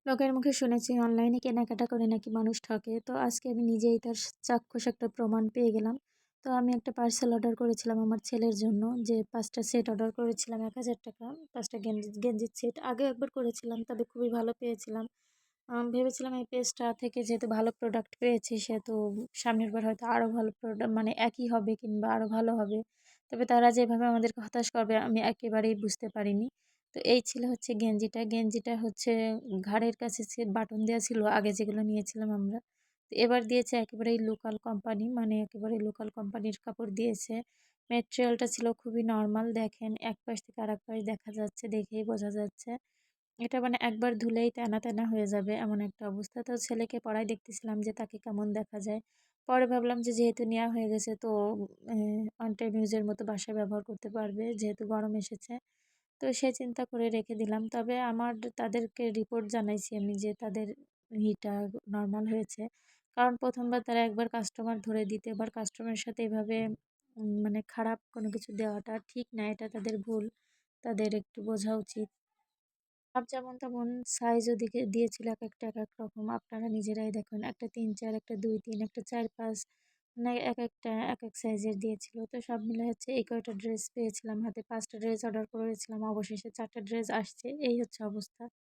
লোকের মুখে শুনেছি অনলাইনে কেনাকাটা করে নাকি মানুষ ঠকে। তো আজকে আমি নিজেই তার চাক্ষুষ একটা প্রমাণ পেয়ে গেলাম। তো আমি একটা পার্সেল অর্ডার করেছিলাম আমার ছেলের জন্য, যে ৫ টা সেট অর্ডার করেছিলাম ৳১,০০০, ৫ টা গেঞ্জির সেট। আগেও একবার করেছিলাম, তবে খুবই ভালো পেয়েছিলাম। ভেবেছিলাম এই পেজটা থেকে যেহেতু ভালো প্রোডাক্ট পেয়েছি, সেহেতু সামনের বার হয়তো আরও ভালো মানে একই হবে কিংবা আরও ভালো হবে। তবে তারা যেভাবে আমাদেরকে হতাশ করবে আমি একেবারেই বুঝতে পারিনি। তো এই ছিল হচ্ছে গেঞ্জিটা। গেঞ্জিটা হচ্ছে ঘাড়ের কাছে বাটন দেওয়া ছিল আগে যেগুলো নিয়েছিলাম আমরা। তো এবার দিয়েছে একেবারেই লোকাল কোম্পানি, মানে একেবারে লোকাল কোম্পানির কাপড় দিয়েছে। ম্যাটেরিয়ালটা ছিল খুবই নরমাল, দেখেন এক পাশ থেকে আরেক পাশ দেখা যাচ্ছে, দেখেই বোঝা যাচ্ছে। এটা মানে একবার ধুলেই তেনা, তেনা হয়ে যাবে এমন একটা অবস্থা। তো ছেলেকে পড়ায় দেখতেছিলাম যে তাকে কেমন দেখা যায়। পরে ভাবলাম যে যেহেতু নেওয়া হয়ে গেছে, তো ওয়ান টাইম ইউজের মতো বাসায় ব্যবহার করতে পারবে, যেহেতু গরম এসেছে। তো সে চিন্তা করে রেখে দিলাম। তবে তাদেরকে রিপোর্ট জানাইছি আমি যে তাদের ইটা নরমাল হয়েছে। কারণ ১ম বার তারা একবার কাস্টমার ধরে, ২য় বার কাস্টমারের সাথে এভাবে মানে খারাপ কোনো কিছু দেওয়াটা ঠিক না। এটা তাদের ভুল। তাদের একটু বোঝা উচিত। যেমন তেমন সাইজও দিয়েছিল একেকটা একেক রকম। আপনারা নিজেরাই দেখুন। একটা ৩-৪, একটা ২-৩, একটা ৪-৫, মানে একেকটা একেক সাইজের দিয়েছিল। তো সব মিলে হচ্ছে এই কয়টা ড্রেস পেয়েছিলাম হাতে। ৫ টা ড্রেস অর্ডার করেছিলাম। অবশেষে ৪ টা ড্রেস আসছে। এই হচ্ছে অবস্থা।